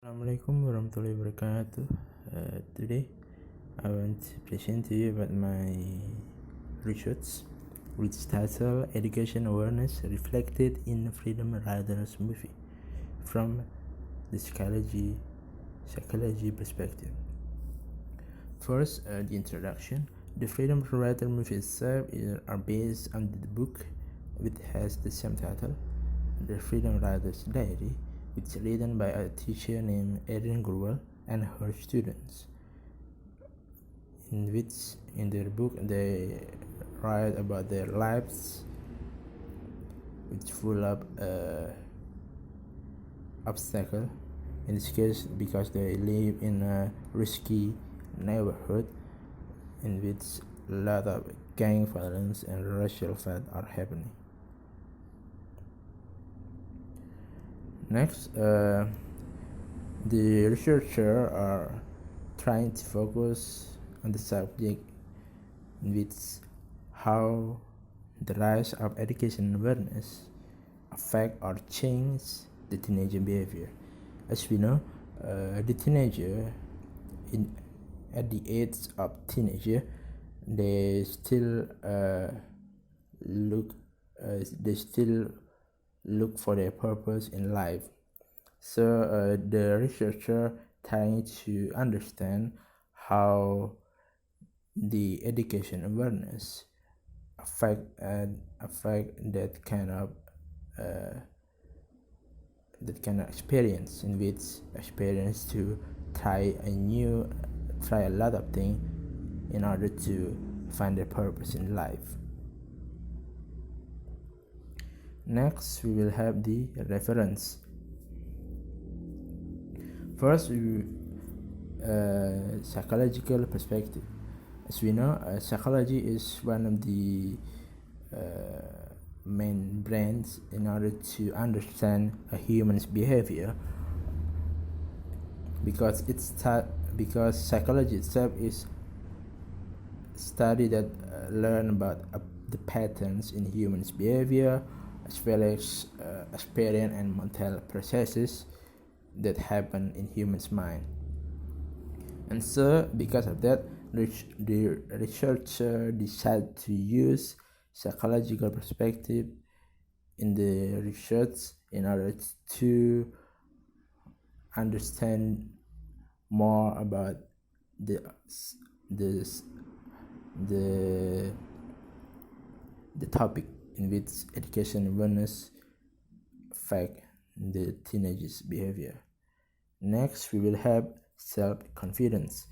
Assalamualaikum warahmatullahi wabarakatuh. Today I want to present to you about my research, which is titled Education Awareness Reflected in Freedom Riders Movie from the psychology perspective. First, the introduction. The Freedom Rider movie itself are based on the book which has the same title, The Freedom Rider's Diary, which is written by a teacher named Erin Gruwell and her students, in which in their book they write about their lives, which full of obstacle. In this case, because they live in a risky neighborhood in which a lot of gang violence and racial fight are happening. Next, the researchers are trying to focus on the subject, in which how the rise of education awareness affect or change the teenager behavior. As we know, the teenager at the age of teenager, they still look for their purpose in life. So the researcher trying to understand how the education awareness affect that kind of experience, in which experience to try a lot of things in order to find their purpose in life. Next, we will have the reference. First, psychological perspective. As we know, psychology is one of the main branches in order to understand a human's behavior, because psychology itself is study that learn about the patterns in humans' behavior, as well as experience and mental processes that happen in humans' mind. And so, because of that, the researcher decided to use psychological perspective in the research in order to understand more about the topic, in which education awareness affect the teenagers' behavior. Next, we will have self-confidence.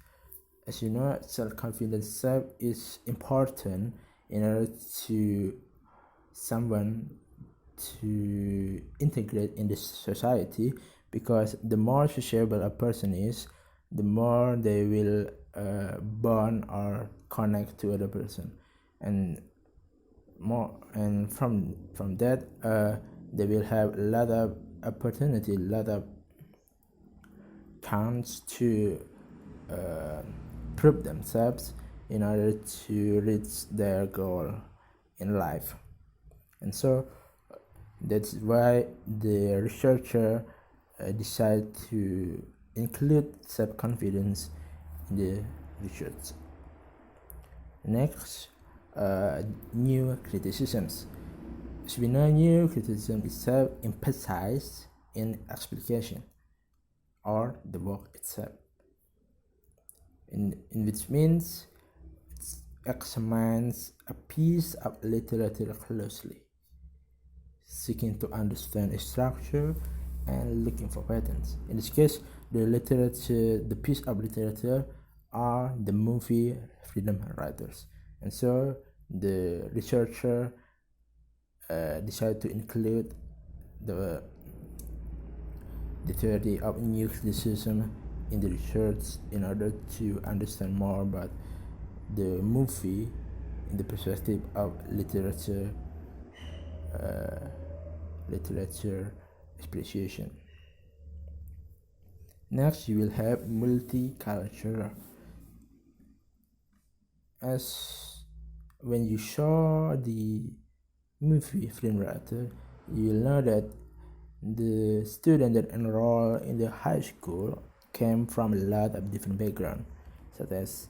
As you know, self-confidence is important in order to someone to integrate in the society, because the more sociable a person is, the more they will bond or connect to other person, and from that they will have a lot of opportunity, a lot of chance to prove themselves in order to reach their goal in life. And so that's why the researcher decided to include self-confidence in the research. Next, new criticisms. As we know, new criticism itself emphasizes in explication or the work itself, in which means it examines a piece of literature closely, seeking to understand a structure and looking for patterns. In this case, the piece of literature are the movie Freedom Riders. And so the researcher decided to include the theory of new criticism in the research in order to understand more about the movie in the perspective of literature appreciation. Next, you will have multicultural. As when you saw the movie Freedom Rider, you will know that The students that enroll in the high school came from a lot of different backgrounds, such as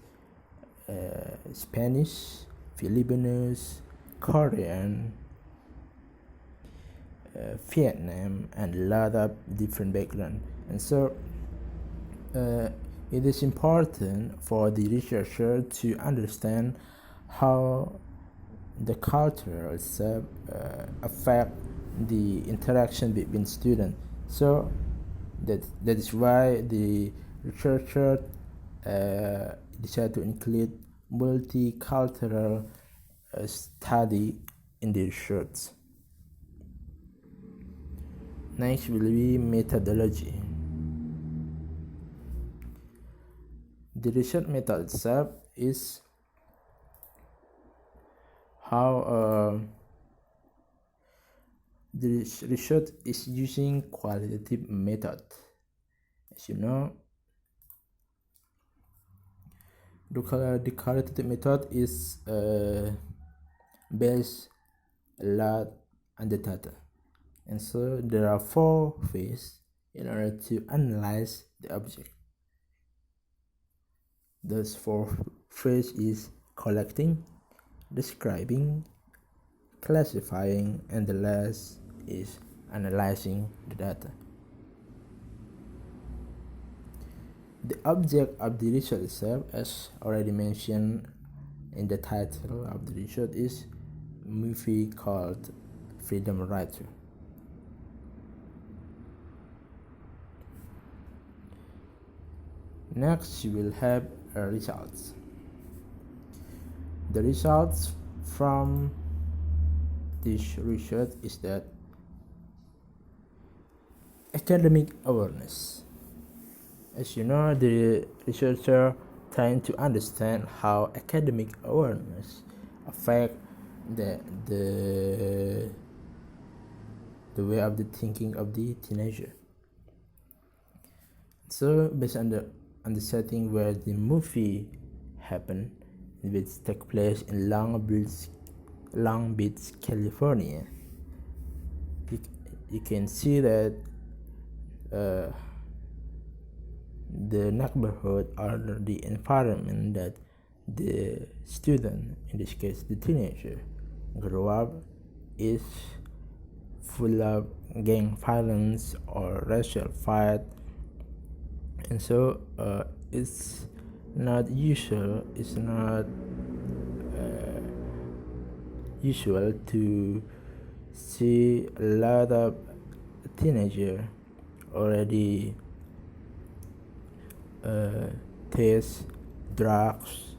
Spanish, Filipinos, Korean, Vietnam, and a lot of different backgrounds. And so it is important for the researcher to understand how the culture itself affect the interaction between students. So that is why the researcher decided to include multicultural study in the research. Next will be methodology. The research method itself is how the research is using qualitative method. As you know, the qualitative method is based a lot on the data, and so there are 4 phases in order to analyze the object. Those 4 phases is collecting, describing, classifying, and the last is analyzing the data. The object of the research itself, as already mentioned in the title of the research, is a movie called Freedom Writer. Next, you will have results. The results from this research is that academic awareness. As you know, the researcher trying to understand how academic awareness affect the way of the thinking of the teenager. So based on the setting where the movie happened, which took place in Long Beach, California, you can see that the neighborhood or the environment that the student, in this case the teenager, grew up is full of gang violence or racial fight, and so it's not usual to see a lot of teenagers already taste drugs,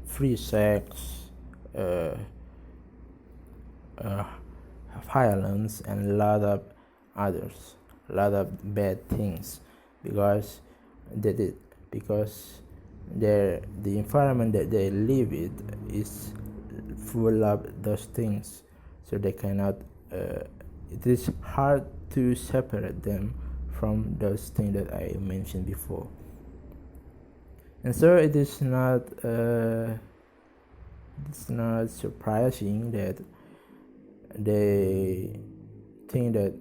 free sex, violence, and a lot of bad things, because the environment that they live in is full of those things, so they cannot it is hard to separate them from those things that I mentioned before. And so it is not surprising that they think that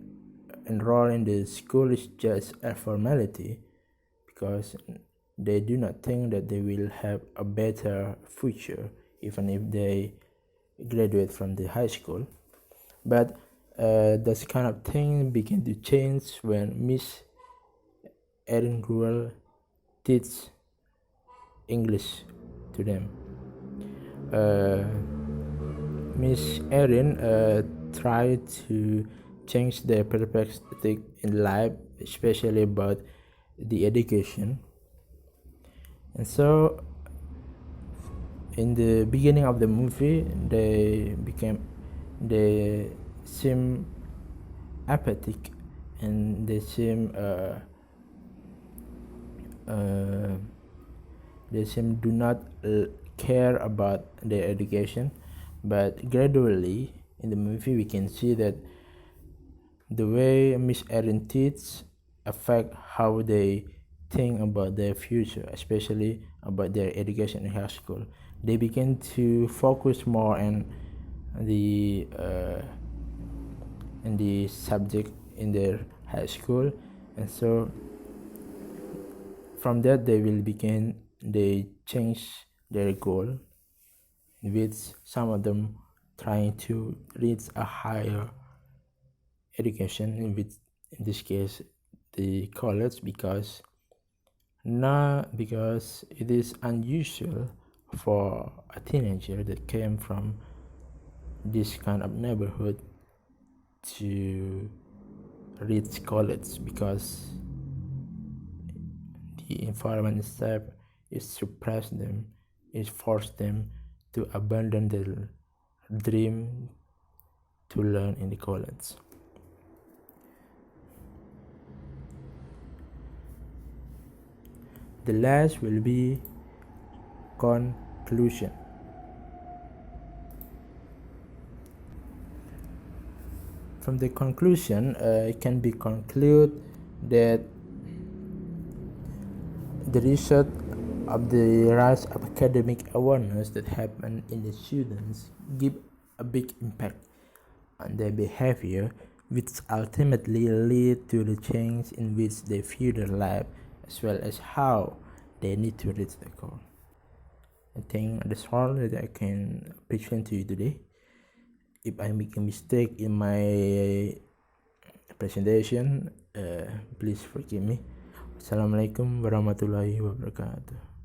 enroll in the school is just a formality, because they do not think that they will have a better future even if they graduate from the high school. But this kind of thing began to change when Miss Erin Gruel teach English to them. Miss Erin tried to change their perspective in life, especially about the education. And so in the beginning of the movie, they seem apathetic, and they seem do not care about their education. But gradually in the movie we can see that the way Miss Erin teaches affect how they think about their future, especially about their education in high school. They begin to focus more on the subject in their high school, and so from that they change their goal, in which some of them trying to reach a higher education, in this case the college, because it is unusual for a teenager that came from this kind of neighborhood to reach college, because the environment itself is suppress them, is force them to abandon their dream to learn in the college. The last will be conclusion. From the conclusion, it can be concluded that the result of the rise of academic awareness that happen in the students give a big impact on their behavior, which ultimately lead to the change in which they view their life, as well as how they need to reach the goal. I think that's all that I can present to you today. If I make a mistake in my presentation, please forgive me. Assalamualaikum warahmatullahi wabarakatuh.